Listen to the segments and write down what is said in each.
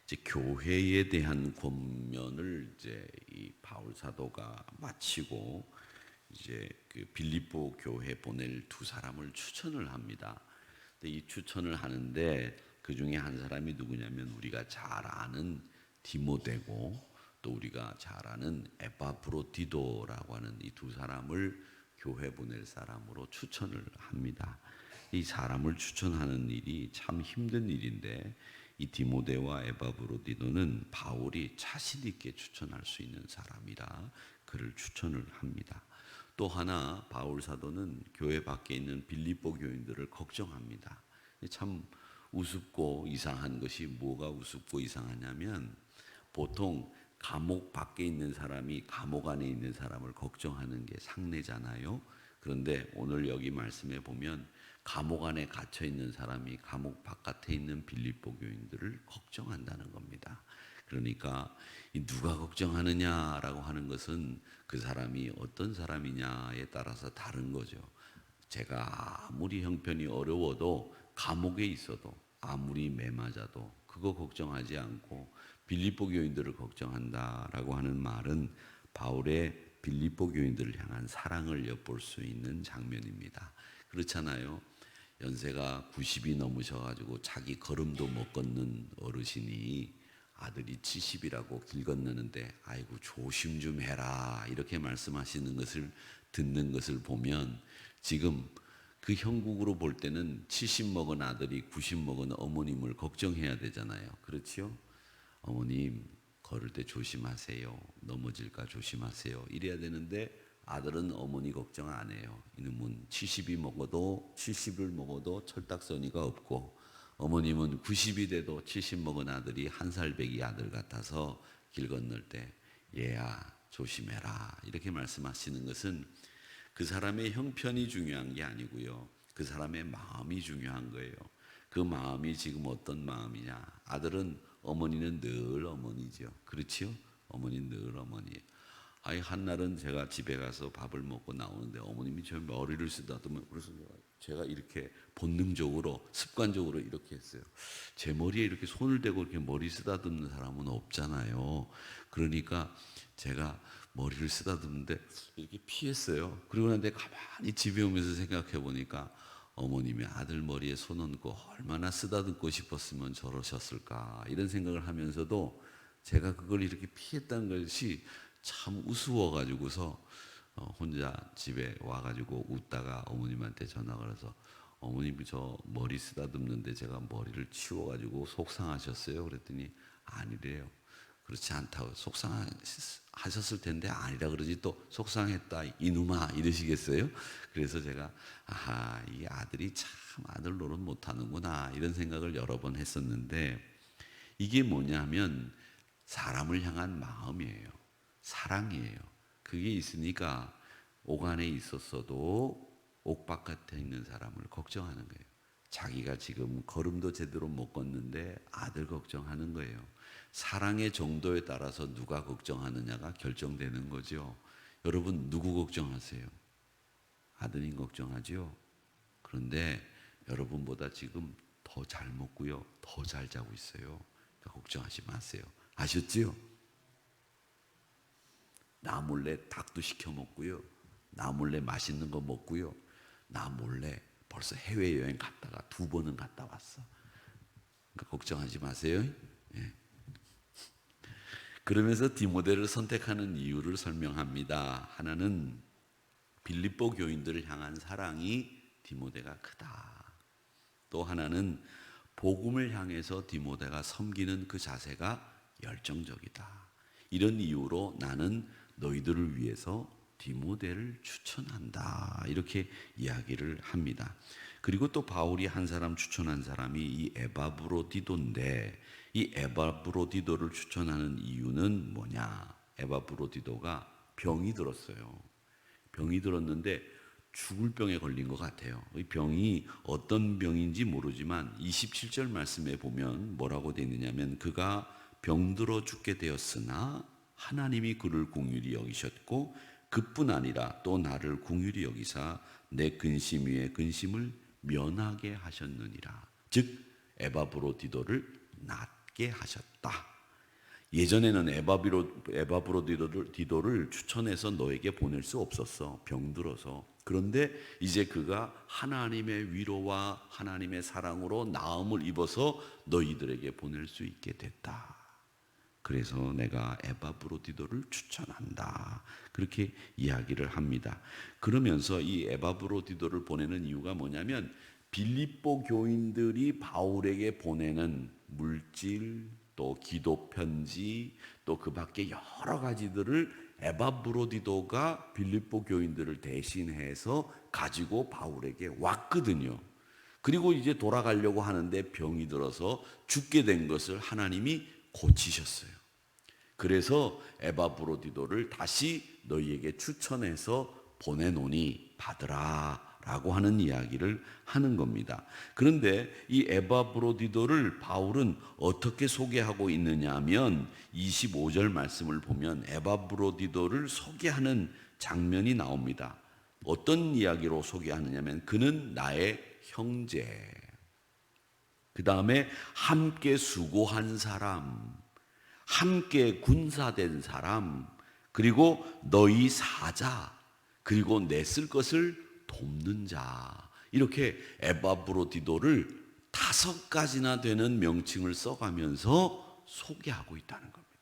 이제 교회에 대한 권면을 이제 이 바울 사도가 마치고 이제 그 빌립보 교회 보낼 두 사람을 추천을 합니다. 근데 이 추천을 하는데 그 중에 한 사람이 누구냐면 우리가 잘 아는 디모데고 또 우리가 잘 아는 에바브로디도라고 하는 이 두 사람을 교회 보낼 사람으로 추천을 합니다. 이 사람을 추천하는 일이 참 힘든 일인데 이 디모데와 에바브로디도는 바울이 자신 있게 추천할 수 있는 사람이라 그를 추천을 합니다. 또 하나 바울 사도는 교회 밖에 있는 빌립보 교인들을 걱정합니다. 참 우습고 이상한 것이 뭐가 우습고 이상하냐면 보통 감옥 밖에 있는 사람이 감옥 안에 있는 사람을 걱정하는 게 상례잖아요. 그런데 오늘 여기 말씀에 보면 감옥 안에 갇혀 있는 사람이 감옥 바깥에 있는 빌립보 교인들을 걱정한다는 겁니다. 그러니까 누가 걱정하느냐라고 하는 것은 그 사람이 어떤 사람이냐에 따라서 다른 거죠. 제가 아무리 형편이 어려워도 감옥에 있어도 아무리 매 맞아도 그거 걱정하지 않고 빌립보 교인들을 걱정한다라고 하는 말은 바울의 빌립보 교인들을 향한 사랑을 엿볼 수 있는 장면입니다. 그렇잖아요. 연세가 90이 넘으셔가지고 자기 걸음도 못 걷는 어르신이 아들이 70이라고 길 건너는데 아이고 조심 좀 해라 이렇게 말씀하시는 것을 듣는 것을 보면 지금 그 형국으로 볼 때는 70 먹은 아들이 90 먹은 어머님을 걱정해야 되잖아요. 그렇지요? 어머님 걸을 때 조심하세요. 넘어질까 조심하세요. 이래야 되는데 아들은 어머니 걱정 안 해요. 이놈은 70이 먹어도 70을 먹어도 철딱서니가 없고 어머님은 90이 돼도 70 먹은 아들이 한 살 배기 아들 같아서 길 건널 때 얘야 조심해라 이렇게 말씀하시는 것은 그 사람의 형편이 중요한 게 아니고요. 그 사람의 마음이 중요한 거예요. 그 마음이 지금 어떤 마음이냐. 아들은 어머니는 늘 어머니죠. 그렇지요? 어머니는 늘 어머니예요. 아이 한날은 제가 집에 가서 밥을 먹고 나오는데 어머님이 저 머리를 쓰다듬으면 그래서 제가 이렇게 본능적으로 습관적으로 이렇게 했어요. 제 머리에 이렇게 손을 대고 이렇게 머리 쓰다듬는 사람은 없잖아요. 그러니까 제가 머리를 쓰다듬는데 이렇게 피했어요. 그러고 나는데 가만히 집에 오면서 생각해 보니까 어머님이 아들 머리에 손 얹고 얼마나 쓰다듬고 싶었으면 저러셨을까 이런 생각을 하면서도 제가 그걸 이렇게 피했다는 것이 참 우스워가지고서 혼자 집에 와가지고 웃다가 어머님한테 전화가 와서 어머님이 저 머리 쓰다듬는데 제가 머리를 치워가지고 속상하셨어요. 그랬더니 아니래요. 그렇지 않다고 속상하셨을 텐데 아니라 그러지 또 속상했다 이놈아 이러시겠어요? 그래서 제가 아하 이 아들이 참 아들 노릇 못하는구나 이런 생각을 여러 번 했었는데 이게 뭐냐면 사람을 향한 마음이에요. 사랑이에요. 그게 있으니까 옥 안에 있었어도 옥 바깥에 있는 사람을 걱정하는 거예요. 자기가 지금 걸음도 제대로 못 걷는데 아들 걱정하는 거예요. 사랑의 정도에 따라서 누가 걱정하느냐가 결정되는 거죠. 여러분 누구 걱정하세요? 아드님 걱정하죠? 그런데 여러분보다 지금 더 잘 먹고요. 더 잘 자고 있어요. 그러니까 걱정하지 마세요. 아셨지요? 나 몰래 닭도 시켜 먹고요. 나 몰래 맛있는 거 먹고요. 나 몰래 벌써 해외여행 갔다가 2번은 갔다 왔어. 그러니까 걱정하지 마세요. 예. 그러면서 디모데를 선택하는 이유를 설명합니다. 하나는 빌립보 교인들을 향한 사랑이 디모데가 크다. 또 하나는 복음을 향해서 디모데가 섬기는 그 자세가 열정적이다. 이런 이유로 나는 너희들을 위해서 디모데를 추천한다. 이렇게 이야기를 합니다. 그리고 또 바울이 한 사람 추천한 사람이 이 에바브로디도인데 이 에바브로디도를 추천하는 이유는 뭐냐? 에바브로디도가 병이 들었어요. 병이 들었는데 죽을 병에 걸린 것 같아요. 이 병이 어떤 병인지 모르지만 27절 말씀에 보면 뭐라고 되어 있느냐면 그가 병들어 죽게 되었으나 하나님이 그를 긍휼히 여기셨고 그뿐 아니라 또 나를 긍휼히 여기사 내 근심 위에 근심을 면하게 하셨느니라. 즉 에바브로디도를 낫게 받게 하셨다. 예전에는 에바브로디도를 추천해서 너에게 보낼 수 없었어. 병들어서. 그런데 이제 그가 하나님의 위로와 하나님의 사랑으로 나음을 입어서 너희들에게 보낼 수 있게 됐다. 그래서 내가 에바브로디도를 추천한다. 그렇게 이야기를 합니다. 그러면서 이 에바브로디도를 보내는 이유가 뭐냐면 빌립보 교인들이 바울에게 보내는 물질, 또 기도 편지, 또 그 밖에 여러 가지들을 에바브로디도가 빌립보 교인들을 대신해서 가지고 바울에게 왔거든요. 그리고 이제 돌아가려고 하는데 병이 들어서 죽게 된 것을 하나님이 고치셨어요. 그래서 에바브로디도를 다시 너희에게 추천해서 보내노니 받으라 라고 하는 이야기를 하는 겁니다. 그런데 이 에바브로디도를 바울은 어떻게 소개하고 있느냐 하면 25절 말씀을 보면 에바브로디도를 소개하는 장면이 나옵니다. 어떤 이야기로 소개하느냐면 그는 나의 형제, 그 다음에 함께 수고한 사람, 함께 군사된 사람, 그리고 너희 사자, 그리고 내 쓸 것을 돕는 자, 이렇게 에바브로디도를 5가지나 되는 명칭을 써가면서 소개하고 있다는 겁니다.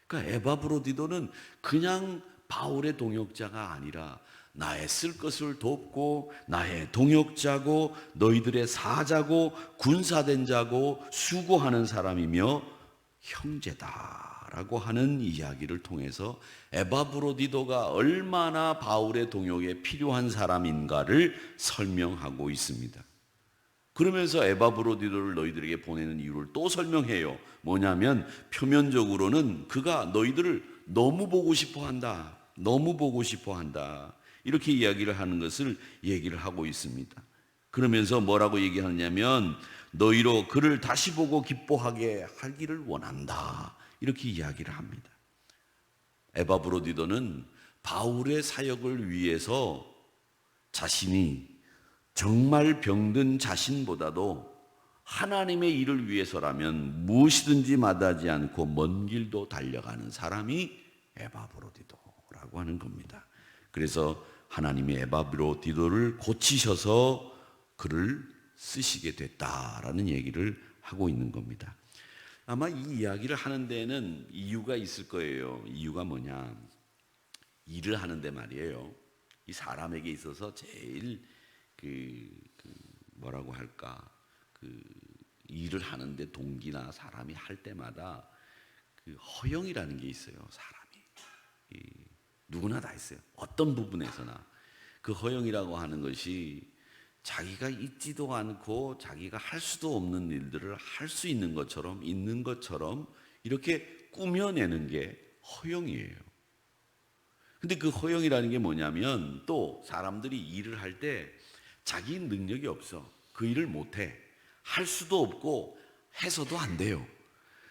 그러니까 에바브로디도는 그냥 바울의 동역자가 아니라 나의 쓸 것을 돕고 나의 동역자고 너희들의 사자고 군사된 자고 수고하는 사람이며 형제다라고 하는 이야기를 통해서 에바브로디도가 얼마나 바울의 동역에 필요한 사람인가를 설명하고 있습니다. 그러면서 에바브로디도를 너희들에게 보내는 이유를 또 설명해요. 뭐냐면 표면적으로는 그가 너희들을 너무 보고 싶어 한다. 너무 보고 싶어 한다. 이렇게 이야기를 하는 것을 얘기를 하고 있습니다. 그러면서 뭐라고 얘기하느냐면 너희로 그를 다시 보고 기뻐하게 하기를 원한다. 이렇게 이야기를 합니다. 에바브로디도는 바울의 사역을 위해서 자신이 정말 병든 자신보다도 하나님의 일을 위해서라면 무엇이든지 마다하지 않고 먼 길도 달려가는 사람이 에바브로디도라고 하는 겁니다. 그래서 하나님이 에바브로디도를 고치셔서 그를 쓰시게 됐다라는 얘기를 하고 있는 겁니다. 아마 이 이야기를 하는 데에는 이유가 있을 거예요. 이유가 뭐냐? 일을 하는데 말이에요. 이 사람에게 있어서 제일 뭐라고 할까? 일을 하는데 동기나 사람이 할 때마다 허영이라는 게 있어요. 사람이 누구나 다 있어요. 어떤 부분에서나 그 허영이라고 하는 것이 자기가 있지도 않고 자기가 할 수도 없는 일들을 할 수 있는 것처럼 이렇게 꾸며내는 게 허영이에요. 근데 그 허영이라는 게 뭐냐면 또 사람들이 일을 할 때 자기 능력이 없어. 그 일을 못해. 할 수도 없고 해서도 안 돼요.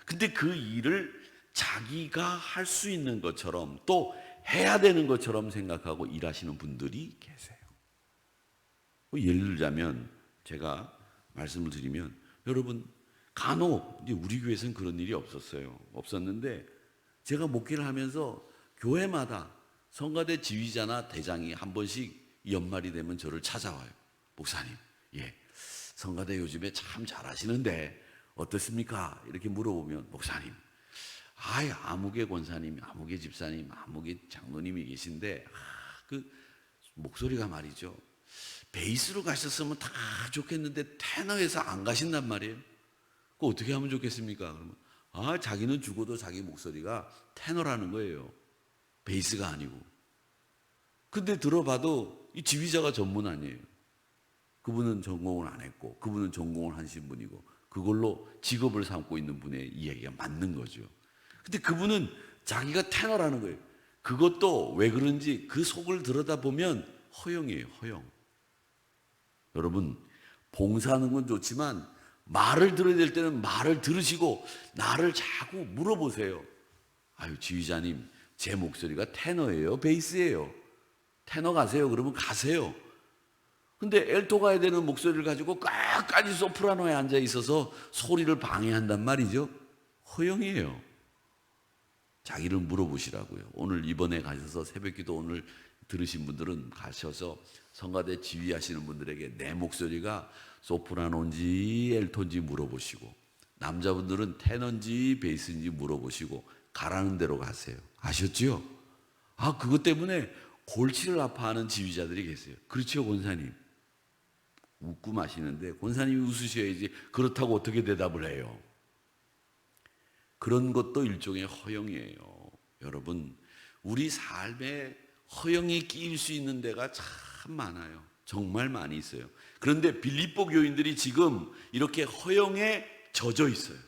근데 그 일을 자기가 할 수 있는 것처럼 또 해야 되는 것처럼 생각하고 일하시는 분들이 계세요. 예를 들자면 제가 말씀을 드리면 여러분 간혹 이제 우리 교회에서는 그런 일이 없었는데 제가 목회를 하면서 교회마다 성가대 지휘자나 대장이 한 번씩 연말이 되면 저를 찾아와요. 목사님, 성가대 요즘에 참 잘하시는데 어떻습니까? 이렇게 물어보면 목사님, 아무개 권사님, 아무개 집사님, 아무개 장로님이 계신데 그 목소리가 말이죠. 베이스로 가셨으면 다 좋겠는데 테너에서 안 가신단 말이에요. 그 어떻게 하면 좋겠습니까? 그러면 자기는 죽어도 자기 목소리가 테너라는 거예요. 베이스가 아니고. 근데 들어봐도 이 지휘자가 전문 아니에요. 그분은 전공을 안 했고 그분은 전공을 하신 분이고 그걸로 직업을 삼고 있는 분의 이야기가 맞는 거죠. 근데 그분은 자기가 테너라는 거예요. 그것도 왜 그런지 그 속을 들여다보면 허영이에요. 허영. 여러분 봉사하는 건 좋지만 말을 들어야 될 때는 말을 들으시고 나를 자꾸 물어보세요. 지휘자님 제 목소리가 테너예요? 베이스예요? 테너 가세요? 그러면 가세요. 근데 엘토 가야 되는 목소리를 가지고 끝까지 소프라노에 앉아 있어서 소리를 방해한단 말이죠. 허영이에요. 자기를 물어보시라고요. 오늘 이번에 가셔서 새벽기도 오늘 들으신 분들은 가셔서 성가대 지휘하시는 분들에게 내 목소리가 소프라노인지 엘톤지 물어보시고, 남자분들은 테너인지 베이스인지 물어보시고 가라는 대로 가세요. 아셨죠? 그것 때문에 골치를 아파하는 지휘자들이 계세요. 그렇죠, 권사님? 웃고 마시는데 권사님이 웃으셔야지 그렇다고 어떻게 대답을 해요? 그런 것도 일종의 허영이에요. 여러분, 우리 삶에 허영이 끼일 수 있는 데가 참 많아요. 정말 많이 있어요. 그런데 빌립보 교인들이 지금 이렇게 허영에 젖어 있어요.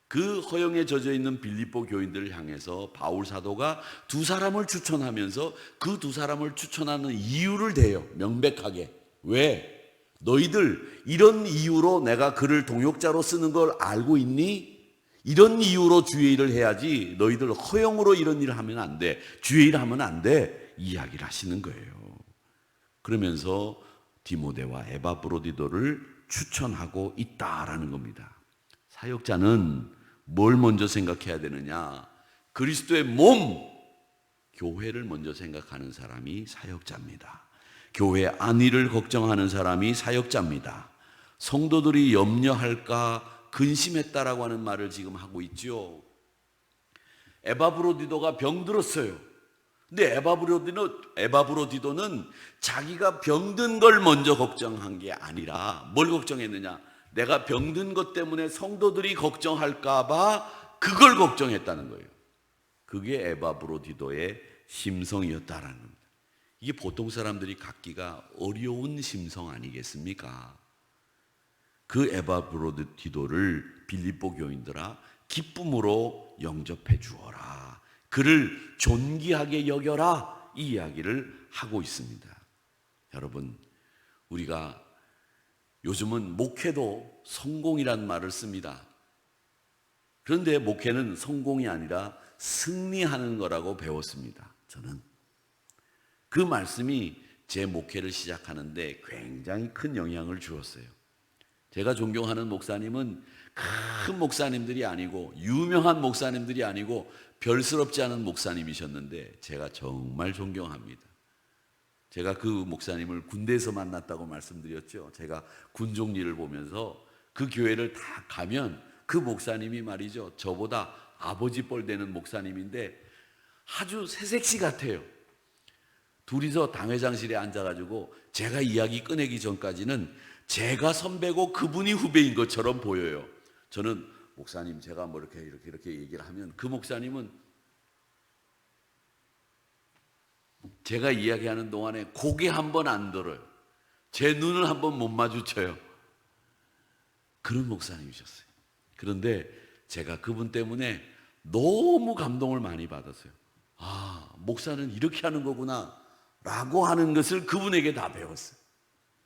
그 허영에 젖어 있는 빌립보 교인들을 향해서 바울 사도가 두 사람을 추천하면서 그 두 사람을 추천하는 이유를 대요. 명백하게. 왜? 너희들 이런 이유로 내가 그를 동역자로 쓰는 걸 알고 있니? 이런 이유로 주의 일을 해야지 너희들 허영으로 이런 일을 하면 안 돼. 주의 일을 하면 안 돼. 이야기를 하시는 거예요. 그러면서 디모데와 에바브로디도를 추천하고 있다라는 겁니다. 사역자는 뭘 먼저 생각해야 되느냐? 그리스도의 몸, 교회를 먼저 생각하는 사람이 사역자입니다. 교회 안위를 걱정하는 사람이 사역자입니다. 성도들이 염려할까 근심했다라고 하는 말을 지금 하고 있죠. 에바브로디도가 병들었어요. 근데 에바브로디도는 자기가 병든 걸 먼저 걱정한 게 아니라 뭘 걱정했느냐? 내가 병든 것 때문에 성도들이 걱정할까 봐 그걸 걱정했다는 거예요. 그게 에바브로디도의 심성이었다라는 겁니다. 이게 보통 사람들이 갖기가 어려운 심성 아니겠습니까? 그 에바브로디도를 빌립보 교인들아 기쁨으로 영접해 주어라. 그를 존귀하게 여겨라. 이 이야기를 하고 있습니다. 여러분, 우리가 요즘은 목회도 성공이란 말을 씁니다. 그런데 목회는 성공이 아니라 승리하는 거라고 배웠습니다. 저는 그 말씀이 제 목회를 시작하는데 굉장히 큰 영향을 주었어요. 제가 존경하는 목사님은 큰 목사님들이 아니고 유명한 목사님들이 아니고 별스럽지 않은 목사님이셨는데 제가 정말 존경합니다. 제가 그 목사님을 군대에서 만났다고 말씀드렸죠. 제가 군종리를 보면서 그 교회를 다 가면 그 목사님이 말이죠, 저보다 아버지 뻘 되는 목사님인데 아주 새색시 같아요. 둘이서 당회장실에 앉아가지고 제가 이야기 꺼내기 전까지는 제가 선배고 그분이 후배인 것처럼 보여요. 저는 목사님 제가 뭐 이렇게 얘기를 하면 그 목사님은 제가 이야기하는 동안에 고개 한 번 안 들어요. 제 눈을 한 번 못 마주쳐요. 그런 목사님이셨어요. 그런데 제가 그분 때문에 너무 감동을 많이 받았어요. 목사는 이렇게 하는 거구나 라고 하는 것을 그분에게 다 배웠어요.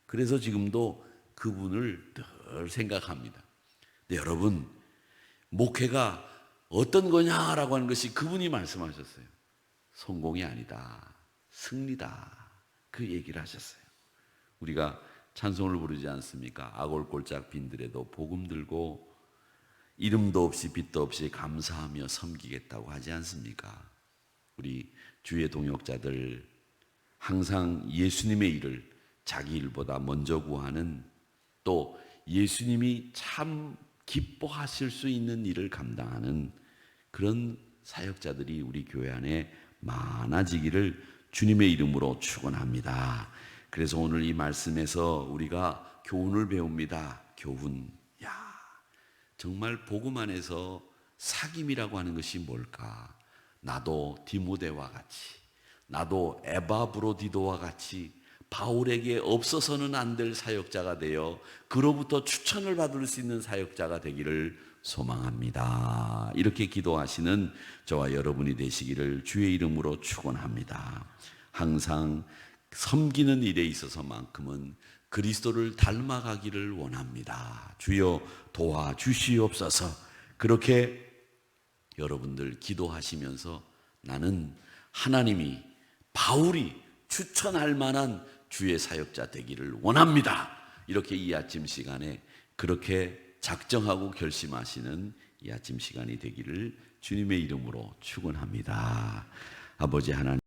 그래서 지금도 그분을 늘 생각합니다. 근데 여러분, 목회가 어떤 거냐라고 하는 것이 그분이 말씀하셨어요. 성공이 아니다, 승리다. 그 얘기를 하셨어요. 우리가 찬송을 부르지 않습니까? 아골골짝 빈들에도 복음 들고 이름도 없이 빛도 없이 감사하며 섬기겠다고 하지 않습니까? 우리 주의 동역자들 항상 예수님의 일을 자기 일보다 먼저 구하는, 또 예수님이 참 기뻐하실 수 있는 일을 감당하는 그런 사역자들이 우리 교회 안에 많아지기를 주님의 이름으로 축원합니다. 그래서 오늘 이 말씀에서 우리가 교훈을 배웁니다. 교훈. 정말 복음 안에서 사귐이라고 하는 것이 뭘까? 나도 디모데와 같이, 나도 에바브로디도와 같이 바울에게 없어서는 안 될 사역자가 되어 그로부터 추천을 받을 수 있는 사역자가 되기를 소망합니다. 이렇게 기도하시는 저와 여러분이 되시기를 주의 이름으로 축원합니다. 항상 섬기는 일에 있어서만큼은 그리스도를 닮아가기를 원합니다. 주여 도와주시옵소서. 그렇게 여러분들 기도하시면서 나는 하나님이 바울이 추천할 만한 주의 사역자 되기를 원합니다. 이렇게 이 아침 시간에 그렇게 작정하고 결심하시는 이 아침 시간이 되기를 주님의 이름으로 축원합니다. 아버지 하나님.